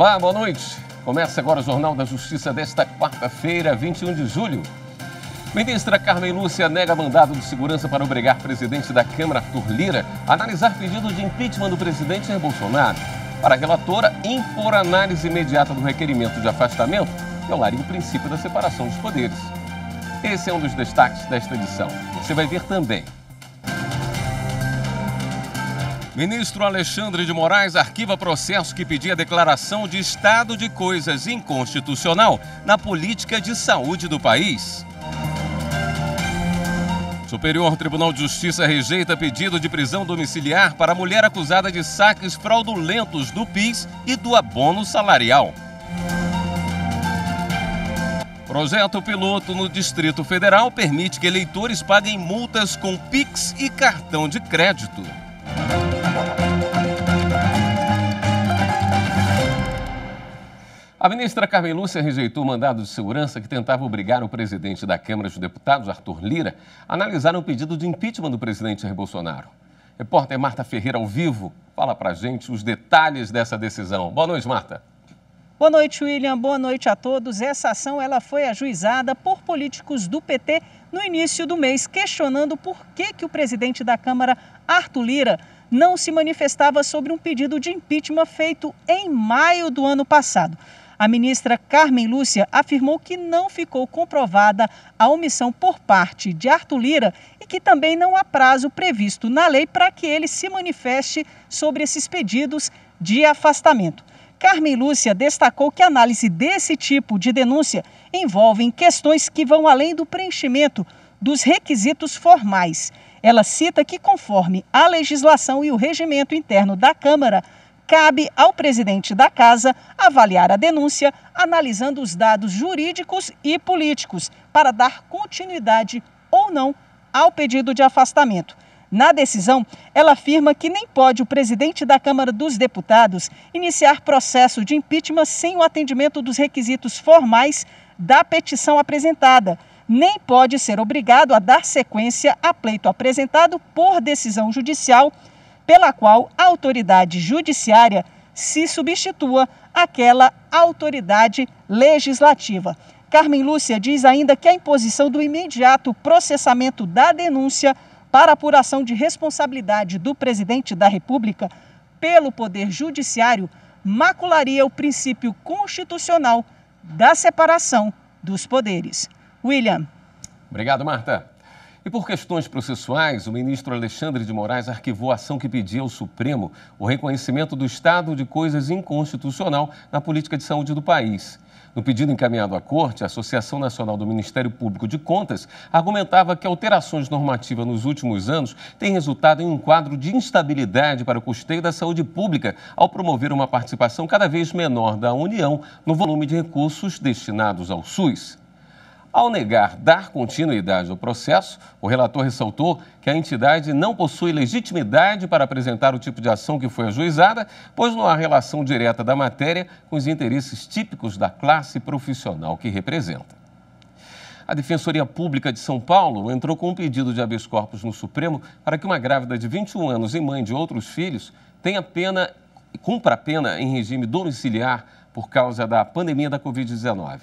Olá, boa noite. Começa agora o Jornal da Justiça desta quarta-feira, 21 de julho. Ministra Carmen Lúcia nega mandado de segurança para obrigar o presidente da Câmara, Arthur Lira, a analisar pedido de impeachment do presidente Jair Bolsonaro. Para a relatora, impor análise imediata do requerimento de afastamento violaria o princípio da separação dos poderes. Esse é um dos destaques desta edição. Você vai ver também. Ministro Alexandre de Moraes arquiva processo que pedia declaração de estado de coisas inconstitucional na política de saúde do país. Superior Tribunal de Justiça rejeita pedido de prisão domiciliar para mulher acusada de saques fraudulentos do PIS e do abono salarial. Projeto piloto no Distrito Federal permite que eleitores paguem multas com PIX e cartão de crédito. A ministra Carmen Lúcia rejeitou o mandado de segurança que tentava obrigar o presidente da Câmara dos Deputados, Arthur Lira, a analisar um pedido de impeachment do presidente Jair Bolsonaro. Repórter Marta Ferreira, ao vivo, fala pra gente os detalhes dessa decisão. Boa noite, Marta. Boa noite, William. Boa noite a todos. Essa ação foi ajuizada por políticos do PT no início do mês, questionando por que o presidente da Câmara, Arthur Lira, não se manifestava sobre um pedido de impeachment feito em maio do ano passado. A ministra Carmen Lúcia afirmou que não ficou comprovada a omissão por parte de Arthur Lira e que também não há prazo previsto na lei para que ele se manifeste sobre esses pedidos de afastamento. Carmen Lúcia destacou que a análise desse tipo de denúncia envolve questões que vão além do preenchimento dos requisitos formais. Ela cita que, conforme a legislação e o regimento interno da Câmara, cabe ao presidente da Casa avaliar a denúncia, analisando os dados jurídicos e políticos, para dar continuidade ou não ao pedido de afastamento. Na decisão, ela afirma que nem pode o presidente da Câmara dos Deputados iniciar processo de impeachment sem o atendimento dos requisitos formais da petição apresentada, nem pode ser obrigado a dar sequência a pleito apresentado por decisão judicial, pela qual a autoridade judiciária se substitua àquela autoridade legislativa. Carmen Lúcia diz ainda que a imposição do imediato processamento da denúncia para apuração de responsabilidade do presidente da República pelo Poder Judiciário macularia o princípio constitucional da separação dos poderes. William. Obrigado, Marta. E por questões processuais, o ministro Alexandre de Moraes arquivou a ação que pedia ao Supremo o reconhecimento do estado de coisas inconstitucional na política de saúde do país. No pedido encaminhado à Corte, a Associação Nacional do Ministério Público de Contas argumentava que alterações normativas nos últimos anos têm resultado em um quadro de instabilidade para o custeio da saúde pública, ao promover uma participação cada vez menor da União no volume de recursos destinados ao SUS. Ao negar dar continuidade ao processo, o relator ressaltou que a entidade não possui legitimidade para apresentar o tipo de ação que foi ajuizada, pois não há relação direta da matéria com os interesses típicos da classe profissional que representa. A Defensoria Pública de São Paulo entrou com um pedido de habeas corpus no Supremo para que uma grávida de 21 anos e mãe de outros filhos cumpra a pena em regime domiciliar por causa da pandemia da Covid-19.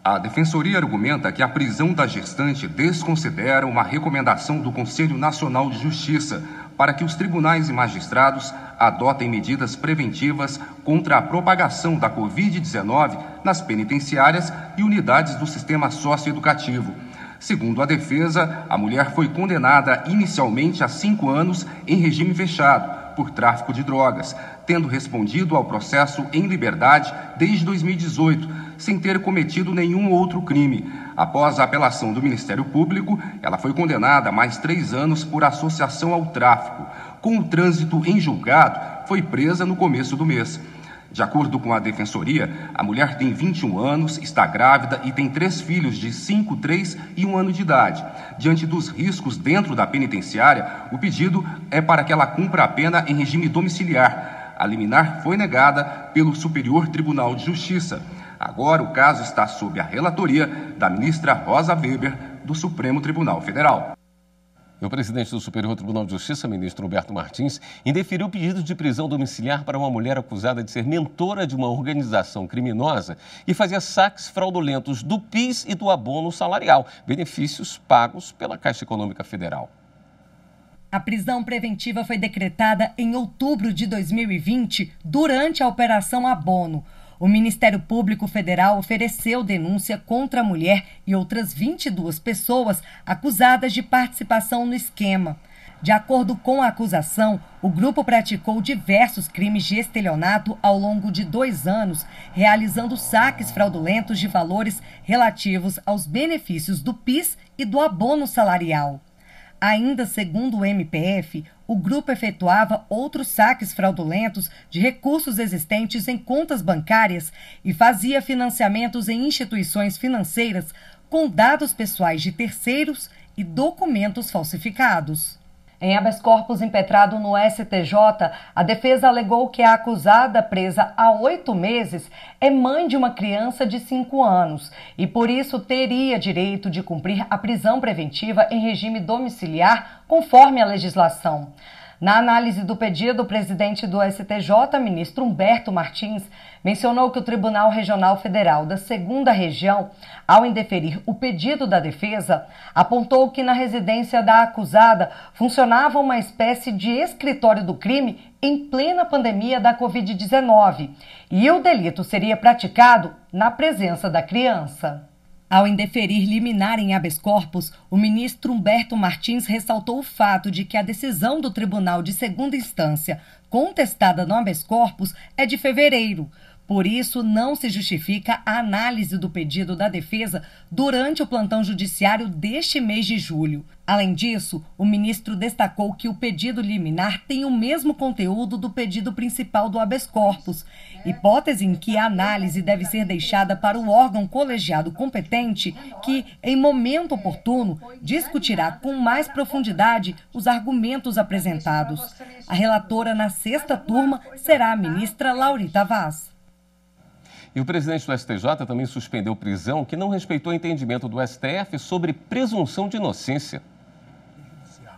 A Defensoria argumenta que a prisão da gestante desconsidera uma recomendação do Conselho Nacional de Justiça para que os tribunais e magistrados adotem medidas preventivas contra a propagação da Covid-19 nas penitenciárias e unidades do sistema socioeducativo. Segundo a defesa, a mulher foi condenada inicialmente a 5 anos em regime fechado por tráfico de drogas, tendo respondido ao processo em liberdade desde 2018, sem ter cometido nenhum outro crime. Após a apelação do Ministério Público, ela foi condenada a mais 3 anos por associação ao tráfico. Com o trânsito em julgado, foi presa no começo do mês. De acordo com a Defensoria, a mulher tem 21 anos, está grávida e tem 3 filhos de 5, 3 e 1 ano de idade. Diante dos riscos dentro da penitenciária, o pedido é para que ela cumpra a pena em regime domiciliar. A liminar foi negada pelo Superior Tribunal de Justiça. Agora o caso está sob a relatoria da ministra Rosa Weber, do Supremo Tribunal Federal. E o presidente do Superior Tribunal de Justiça, ministro Humberto Martins, indeferiu o pedido de prisão domiciliar para uma mulher acusada de ser mentora de uma organização criminosa e fazia saques fraudulentos do PIS e do abono salarial, benefícios pagos pela Caixa Econômica Federal. A prisão preventiva foi decretada em outubro de 2020, durante a Operação Abono. O Ministério Público Federal ofereceu denúncia contra a mulher e outras 22 pessoas acusadas de participação no esquema. De acordo com a acusação, o grupo praticou diversos crimes de estelionato ao longo de 2 anos, realizando saques fraudulentos de valores relativos aos benefícios do PIS e do abono salarial. Ainda segundo o MPF, o grupo efetuava outros saques fraudulentos de recursos existentes em contas bancárias e fazia financiamentos em instituições financeiras com dados pessoais de terceiros e documentos falsificados. Em habeas corpus impetrado no STJ, a defesa alegou que a acusada, presa há 8 meses, é mãe de uma criança de 5 anos e, por isso, teria direito de cumprir a prisão preventiva em regime domiciliar, conforme a legislação. Na análise do pedido, o presidente do STJ, ministro Humberto Martins, mencionou que o Tribunal Regional Federal da 2ª Região, ao indeferir o pedido da defesa, apontou que na residência da acusada funcionava uma espécie de escritório do crime em plena pandemia da Covid-19 e o delito seria praticado na presença da criança. Ao indeferir liminar em habeas corpus, o ministro Humberto Martins ressaltou o fato de que a decisão do Tribunal de 2ª Instância, contestada no habeas corpus, é de fevereiro. Por isso, não se justifica a análise do pedido da defesa durante o plantão judiciário deste mês de julho. Além disso, o ministro destacou que o pedido liminar tem o mesmo conteúdo do pedido principal do habeas corpus, hipótese em que a análise deve ser deixada para o órgão colegiado competente que, em momento oportuno, discutirá com mais profundidade os argumentos apresentados. A relatora na 6ª turma será a ministra Laurita Vaz. E o presidente do STJ também suspendeu prisão que não respeitou o entendimento do STF sobre presunção de inocência.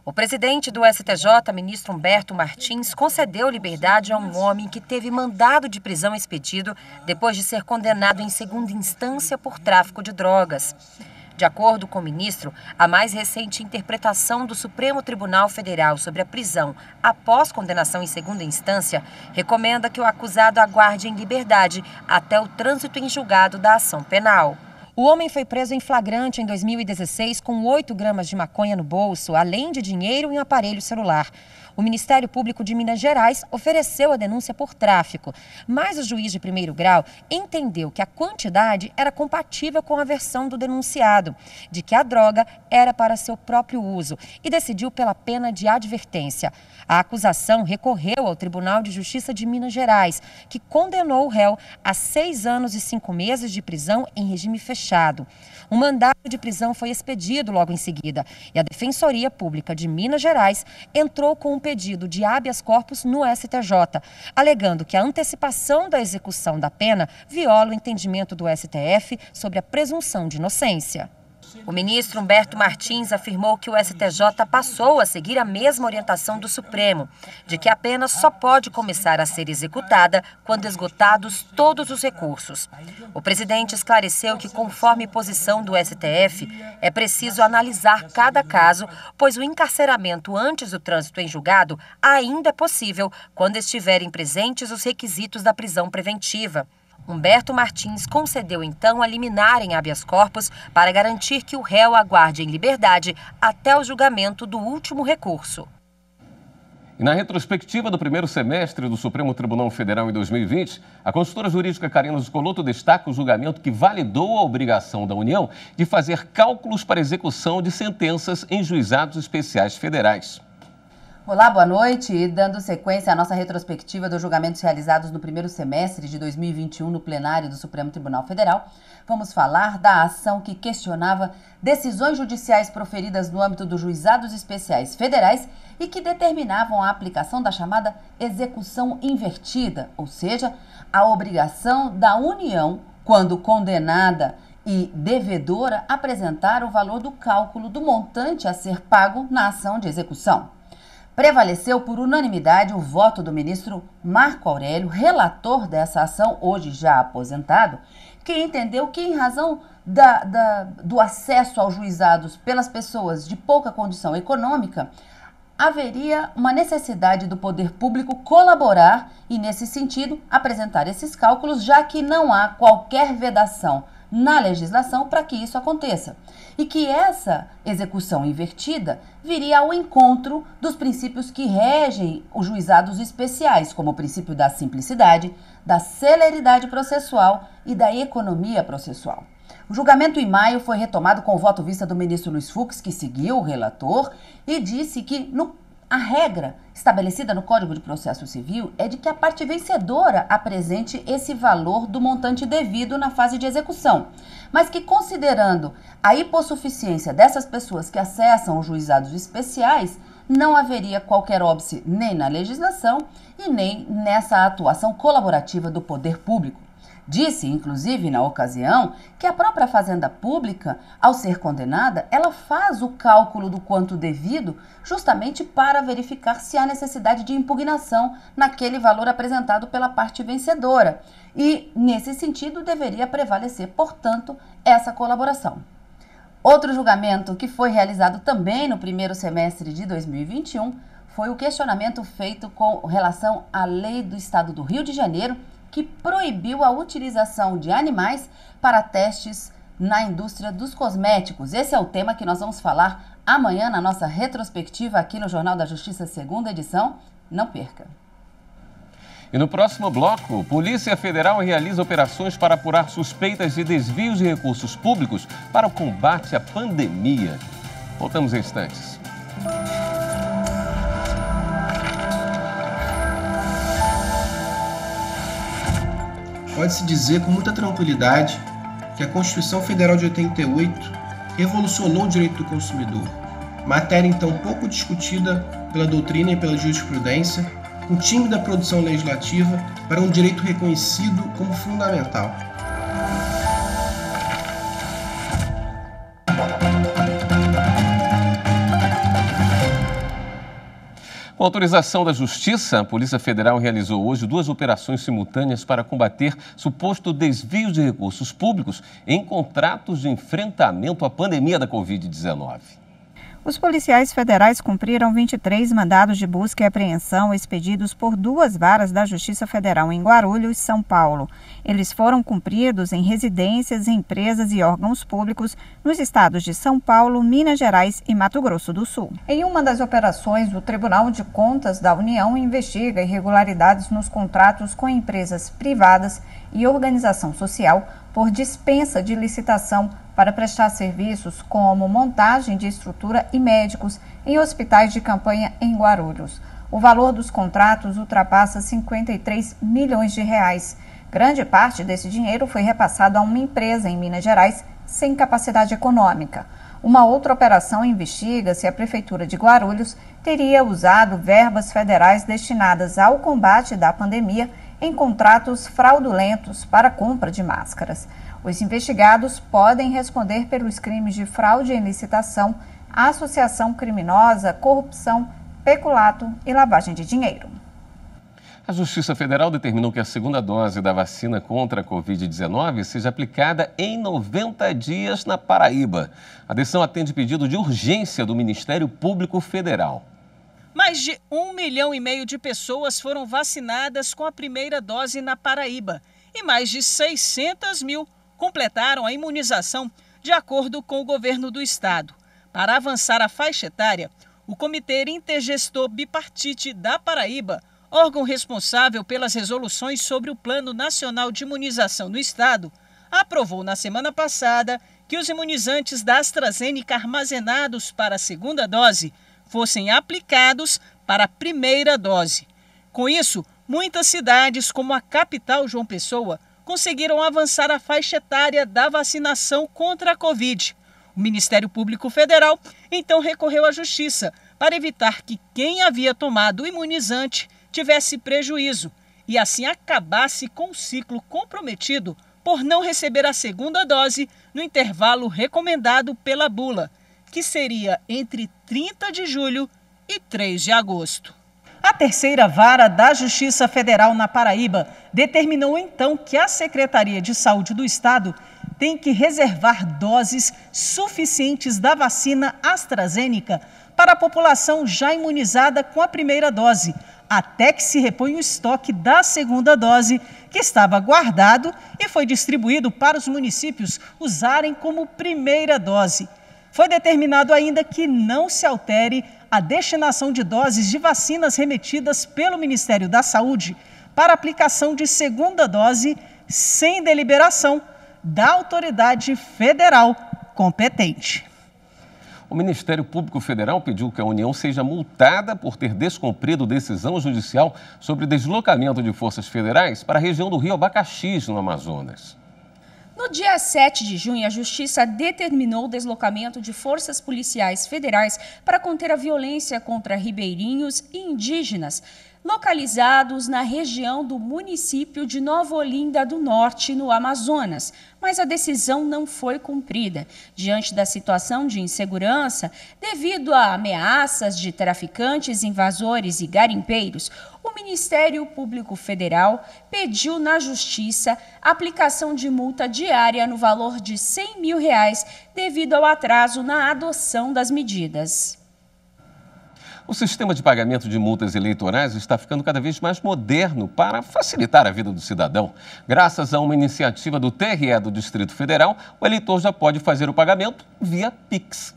O presidente do STJ, ministro Humberto Martins, concedeu liberdade a um homem que teve mandado de prisão expedido depois de ser condenado em 2ª instância por tráfico de drogas. De acordo com o ministro, a mais recente interpretação do Supremo Tribunal Federal sobre a prisão após condenação em 2ª instância recomenda que o acusado aguarde em liberdade até o trânsito em julgado da ação penal. O homem foi preso em flagrante em 2016 com 8 gramas de maconha no bolso, além de dinheiro e um aparelho celular. O Ministério Público de Minas Gerais ofereceu a denúncia por tráfico, mas o juiz de 1º grau entendeu que a quantidade era compatível com a versão do denunciado, de que a droga era para seu próprio uso, e decidiu pela pena de advertência. A acusação recorreu ao Tribunal de Justiça de Minas Gerais, que condenou o réu a 6 anos e 5 meses de prisão em regime fechado. Um mandado de prisão foi expedido logo em seguida e a Defensoria Pública de Minas Gerais entrou com um pedido de habeas corpus no STJ, alegando que a antecipação da execução da pena viola o entendimento do STF sobre a presunção de inocência. O ministro Humberto Martins afirmou que o STJ passou a seguir a mesma orientação do Supremo, de que a pena só pode começar a ser executada quando esgotados todos os recursos. O presidente esclareceu que, conforme posição do STF, é preciso analisar cada caso, pois o encarceramento antes do trânsito em julgado ainda é possível quando estiverem presentes os requisitos da prisão preventiva. Humberto Martins concedeu então a liminar em habeas corpus para garantir que o réu aguarde em liberdade até o julgamento do último recurso. E na retrospectiva do 1º semestre do Supremo Tribunal Federal em 2020, a consultora jurídica Karina Zuccolotto destaca o julgamento que validou a obrigação da União de fazer cálculos para execução de sentenças em juizados especiais federais. Olá, boa noite. E dando sequência à nossa retrospectiva dos julgamentos realizados no 1º semestre de 2021 no plenário do Supremo Tribunal Federal, vamos falar da ação que questionava decisões judiciais proferidas no âmbito dos juizados especiais federais e que determinavam a aplicação da chamada execução invertida, ou seja, a obrigação da União, quando condenada e devedora apresentaram o valor do cálculo do montante a ser pago na ação de execução. Prevaleceu por unanimidade o voto do ministro Marco Aurélio, relator dessa ação, hoje já aposentado, que entendeu que, em razão do acesso aos juizados pelas pessoas de pouca condição econômica, haveria uma necessidade do poder público colaborar e, nesse sentido, apresentar esses cálculos, já que não há qualquer vedação na legislação para que isso aconteça. E que essa execução invertida viria ao encontro dos princípios que regem os juizados especiais, como o princípio da simplicidade, da celeridade processual e da economia processual. O julgamento em maio foi retomado com o voto vista do ministro Luiz Fux, que seguiu o relator e disse que a regra estabelecida no Código de Processo Civil é de que a parte vencedora apresente esse valor do montante devido na fase de execução, mas que, considerando a hipossuficiência dessas pessoas que acessam os juizados especiais, não haveria qualquer óbice nem na legislação e nem nessa atuação colaborativa do poder público. Disse, inclusive, na ocasião, que a própria Fazenda Pública, ao ser condenada, ela faz o cálculo do quanto devido justamente para verificar se há necessidade de impugnação naquele valor apresentado pela parte vencedora. E, nesse sentido, deveria prevalecer, portanto, essa colaboração. Outro julgamento que foi realizado também no primeiro semestre de 2021 foi o questionamento feito com relação à lei do Estado do Rio de Janeiro, que proibiu a utilização de animais para testes na indústria dos cosméticos. Esse é o tema que nós vamos falar amanhã na nossa retrospectiva aqui no Jornal da Justiça, segunda edição. Não perca! E no próximo bloco, Polícia Federal realiza operações para apurar suspeitas de desvios de recursos públicos para o combate à pandemia. Voltamos em instantes. Pode-se dizer com muita tranquilidade que a Constituição Federal de 88 revolucionou o direito do consumidor, matéria então pouco discutida pela doutrina e pela jurisprudência, com tímida produção legislativa para um direito reconhecido como fundamental. Com autorização da Justiça, a Polícia Federal realizou hoje 2 operações simultâneas para combater suposto desvio de recursos públicos em contratos de enfrentamento à pandemia da Covid-19. Os policiais federais cumpriram 23 mandados de busca e apreensão expedidos por 2 varas da Justiça Federal em Guarulhos, São Paulo. Eles foram cumpridos em residências, empresas e órgãos públicos nos estados de São Paulo, Minas Gerais e Mato Grosso do Sul. Em uma das operações, o Tribunal de Contas da União investiga irregularidades nos contratos com empresas privadas e organização social por dispensa de licitação para prestar serviços como montagem de estrutura e médicos em hospitais de campanha em Guarulhos. O valor dos contratos ultrapassa 53 milhões de reais. Grande parte desse dinheiro foi repassado a uma empresa em Minas Gerais sem capacidade econômica. Uma outra operação investiga se a Prefeitura de Guarulhos teria usado verbas federais destinadas ao combate da pandemia em contratos fraudulentos para compra de máscaras. Os investigados podem responder pelos crimes de fraude em licitação, associação criminosa, corrupção, peculato e lavagem de dinheiro. A Justiça Federal determinou que a segunda dose da vacina contra a Covid-19 seja aplicada em 90 dias na Paraíba. A decisão atende pedido de urgência do Ministério Público Federal. Mais de 1,5 milhão de pessoas foram vacinadas com a primeira dose na Paraíba e mais de 600 mil completaram a imunização, de acordo com o governo do estado. Para avançar a faixa etária, o Comitê Intergestor Bipartite da Paraíba, órgão responsável pelas resoluções sobre o Plano Nacional de Imunização no estado, aprovou na semana passada que os imunizantes da AstraZeneca armazenados para a segunda dose fossem aplicados para a primeira dose. Com isso, muitas cidades, como a capital João Pessoa, conseguiram avançar a faixa etária da vacinação contra a Covid. O Ministério Público Federal, então, recorreu à Justiça para evitar que quem havia tomado o imunizante tivesse prejuízo e assim acabasse com o ciclo comprometido por não receber a segunda dose no intervalo recomendado pela bula, que seria entre 30 de julho e 3 de agosto. A terceira vara da Justiça Federal na Paraíba determinou então que a Secretaria de Saúde do Estado tem que reservar doses suficientes da vacina AstraZeneca para a população já imunizada com a primeira dose, até que se reponha o estoque da segunda dose, que estava guardado e foi distribuído para os municípios usarem como primeira dose. Foi determinado ainda que não se altere a destinação de doses de vacinas remetidas pelo Ministério da Saúde para aplicação de segunda dose sem deliberação da autoridade federal competente. O Ministério Público Federal pediu que a União seja multada por ter descumprido decisão judicial sobre deslocamento de forças federais para a região do Rio Abacaxis, no Amazonas. No dia 7 de junho, a Justiça determinou o deslocamento de forças policiais federais para conter a violência contra ribeirinhos e indígenas, localizados na região do município de Nova Olinda do Norte, no Amazonas. Mas a decisão não foi cumprida. Diante da situação de insegurança, devido a ameaças de traficantes, invasores e garimpeiros, o Ministério Público Federal pediu na Justiça a aplicação de multa diária no valor de R$100 mil devido ao atraso na adoção das medidas. O sistema de pagamento de multas eleitorais está ficando cada vez mais moderno para facilitar a vida do cidadão. Graças a uma iniciativa do TRE do Distrito Federal, o eleitor já pode fazer o pagamento via Pix.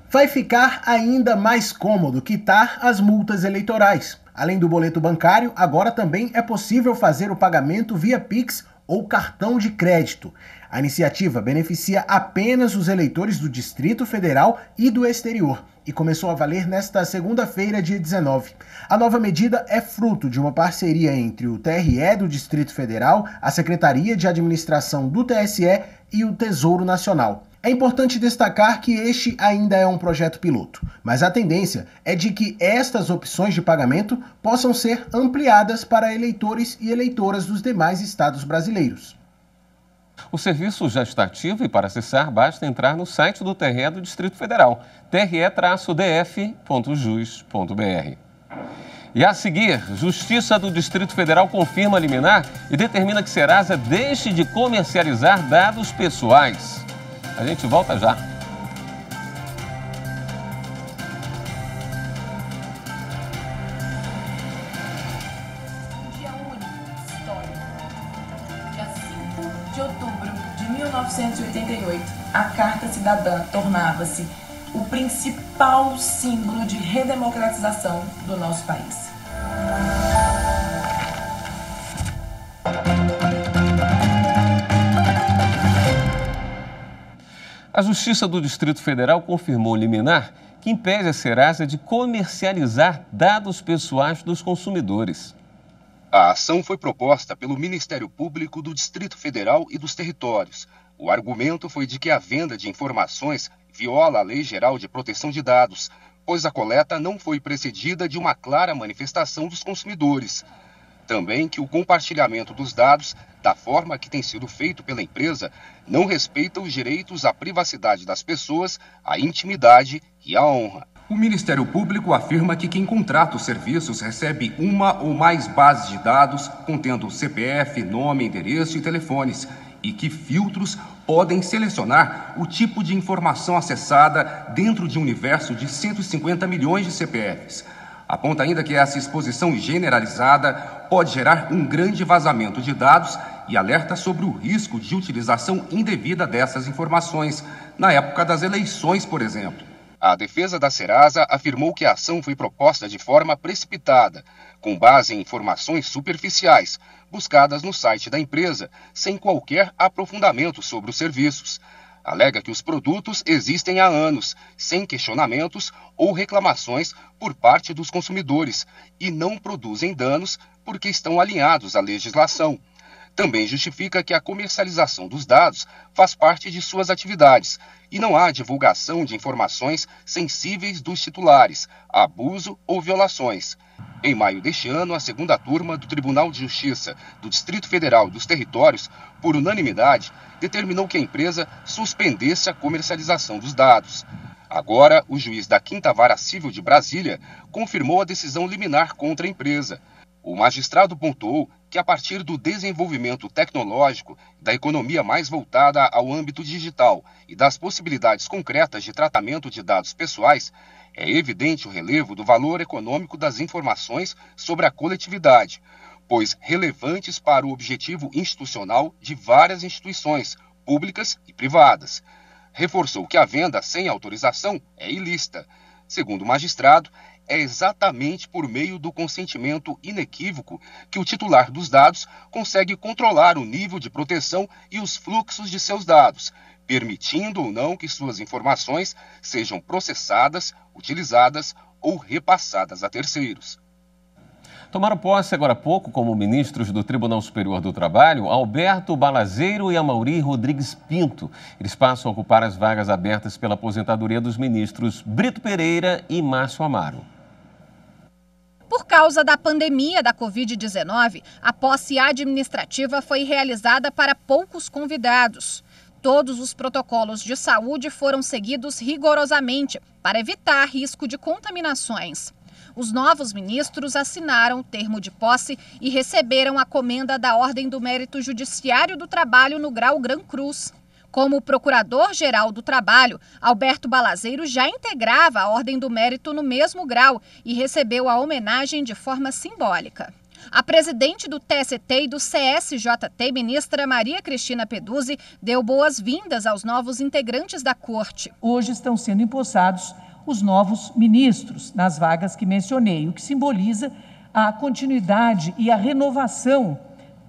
Vai ficar ainda mais cômodo quitar as multas eleitorais. Além do boleto bancário, agora também é possível fazer o pagamento via Pix ou cartão de crédito. A iniciativa beneficia apenas os eleitores do Distrito Federal e do exterior e começou a valer nesta segunda-feira, dia 19. A nova medida é fruto de uma parceria entre o TRE do Distrito Federal, a Secretaria de Administração do TSE e o Tesouro Nacional. É importante destacar que este ainda é um projeto piloto, mas a tendência é de que estas opções de pagamento possam ser ampliadas para eleitores e eleitoras dos demais estados brasileiros. O serviço já está ativo e para acessar basta entrar no site do TRE do Distrito Federal, tre-df.jus.br. E a seguir, Justiça do Distrito Federal confirma a liminar e determina que Serasa deixe de comercializar dados pessoais. A gente volta já. Dia único, histórico. Dia 5 de outubro de 1988, a Carta Cidadã tornava-se o principal símbolo de redemocratização do nosso país. A Justiça do Distrito Federal confirmou liminar que impede a Serasa de comercializar dados pessoais dos consumidores. A ação foi proposta pelo Ministério Público do Distrito Federal e dos Territórios. O argumento foi de que a venda de informações viola a Lei Geral de Proteção de Dados, pois a coleta não foi precedida de uma clara manifestação dos consumidores. Também que o compartilhamento dos dados, da forma que tem sido feito pela empresa, não respeita os direitos à privacidade das pessoas, à intimidade e à honra. O Ministério Público afirma que quem contrata os serviços recebe uma ou mais bases de dados contendo CPF, nome, endereço e telefones, e que filtros podem selecionar o tipo de informação acessada dentro de um universo de 150 milhões de CPFs. Aponta ainda que essa exposição generalizada pode gerar um grande vazamento de dados e alerta sobre o risco de utilização indevida dessas informações, na época das eleições, por exemplo. A defesa da Serasa afirmou que a ação foi proposta de forma precipitada, com base em informações superficiais, buscadas no site da empresa, sem qualquer aprofundamento sobre os serviços. Alega que os produtos existem há anos, sem questionamentos ou reclamações por parte dos consumidores, e não produzem danos porque estão alinhados à legislação. Também justifica que a comercialização dos dados faz parte de suas atividades e não há divulgação de informações sensíveis dos titulares, abuso ou violações. Em maio deste ano, a segunda turma do Tribunal de Justiça do Distrito Federal e dos Territórios, por unanimidade, determinou que a empresa suspendesse a comercialização dos dados. Agora, o juiz da 5ª Vara Civil de Brasília confirmou a decisão liminar contra a empresa. O magistrado pontuou que, a partir do desenvolvimento tecnológico, da economia mais voltada ao âmbito digital e das possibilidades concretas de tratamento de dados pessoais, é evidente o relevo do valor econômico das informações sobre a coletividade, pois relevantes para o objetivo institucional de várias instituições, públicas e privadas. Reforçou que a venda sem autorização é ilícita. Segundo o magistrado, é exatamente por meio do consentimento inequívoco que o titular dos dados consegue controlar o nível de proteção e os fluxos de seus dados, permitindo ou não que suas informações sejam processadas, utilizadas ou repassadas a terceiros. Tomaram posse agora há pouco como ministros do Tribunal Superior do Trabalho Alberto Balazeiro e Amaury Rodrigues Pinto. Eles passam a ocupar as vagas abertas pela aposentadoria dos ministros Brito Pereira e Márcio Amaro. Por causa da pandemia da Covid-19, a posse administrativa foi realizada para poucos convidados. Todos os protocolos de saúde foram seguidos rigorosamente para evitar risco de contaminações. Os novos ministros assinaram o termo de posse e receberam a comenda da Ordem do Mérito Judiciário do Trabalho no grau Gran Cruz. Como procurador-geral do Trabalho, Alberto Balazeiro já integrava a Ordem do Mérito no mesmo grau e recebeu a homenagem de forma simbólica. A presidente do TST e do CSJT, ministra Maria Cristina Peduzzi, deu boas-vindas aos novos integrantes da Corte. Hoje estão sendo empossados os novos ministros nas vagas que mencionei, o que simboliza a continuidade e a renovação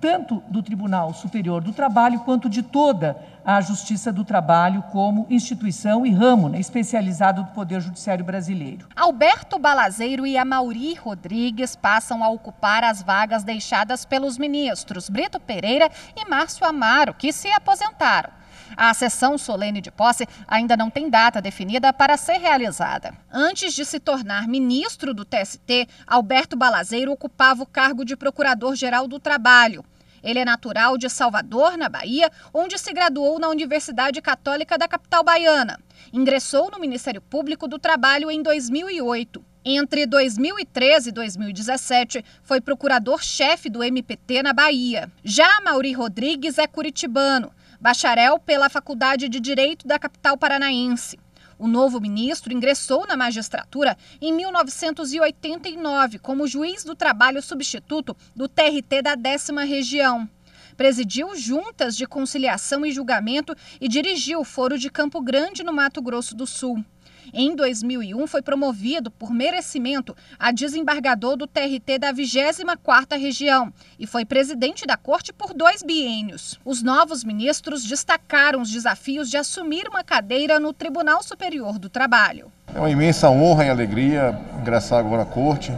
tanto do Tribunal Superior do Trabalho quanto de toda a Justiça do Trabalho como instituição e ramo especializado do Poder Judiciário brasileiro. Alberto Balazeiro e Amaury Rodrigues passam a ocupar as vagas deixadas pelos ministros Brito Pereira e Márcio Amaro, que se aposentaram. A sessão solene de posse ainda não tem data definida para ser realizada. Antes de se tornar ministro do TST, Alberto Balazeiro ocupava o cargo de Procurador-Geral do Trabalho. Ele é natural de Salvador, na Bahia, onde se graduou na Universidade Católica da capital baiana. Ingressou no Ministério Público do Trabalho em 2008. Entre 2013 e 2017, foi procurador-chefe do MPT na Bahia. Já Amaury Rodrigues é curitibano, bacharel pela Faculdade de Direito da capital paranaense. O novo ministro ingressou na magistratura em 1989 como juiz do trabalho substituto do TRT da 10ª Região. Presidiu juntas de conciliação e julgamento e dirigiu o Foro de Campo Grande, no Mato Grosso do Sul. Em 2001, foi promovido por merecimento a desembargador do TRT da 24ª Região e foi presidente da Corte por 2 biênios. Os novos ministros destacaram os desafios de assumir uma cadeira no Tribunal Superior do Trabalho. É uma imensa honra e alegria ingressar agora à Corte,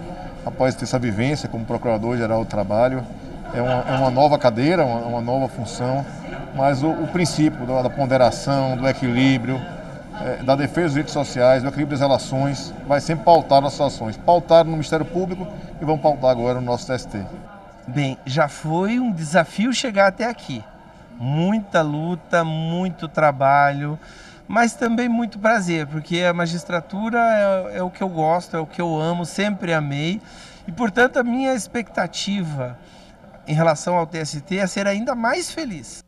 após ter essa vivência como Procurador-Geral do Trabalho. É uma nova cadeira, uma nova função, mas o princípio da ponderação, do equilíbrio, da defesa dos direitos sociais, do equilíbrio das relações, vai sempre pautar nossas ações. Pautaram no Ministério Público e vão pautar agora no nosso TST. Bem, já foi um desafio chegar até aqui. Muita luta, muito trabalho, mas também muito prazer, porque a magistratura é o que eu gosto, é o que eu amo, sempre amei. E, portanto, a minha expectativa em relação ao TST é ser ainda mais feliz.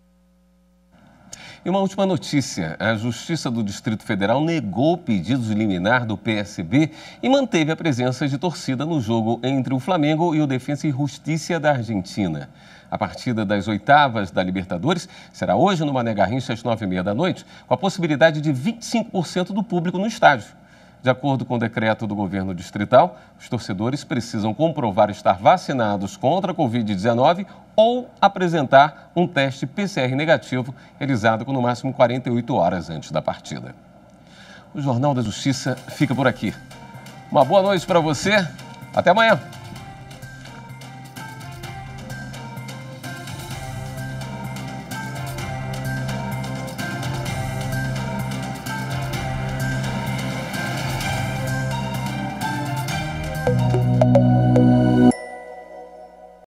E uma última notícia, a Justiça do Distrito Federal negou pedidos de liminar do PSB e manteve a presença de torcida no jogo entre o Flamengo e o Defensa e Justiça da Argentina. A partida das oitavas da Libertadores será hoje no Mané Garrincha às 9h30 com a possibilidade de 25% do público no estádio. De acordo com o decreto do governo distrital, os torcedores precisam comprovar estar vacinados contra a Covid-19 ou apresentar um teste PCR negativo realizado com no máximo 48 horas antes da partida. O Jornal da Justiça fica por aqui. Uma boa noite para você. Até amanhã.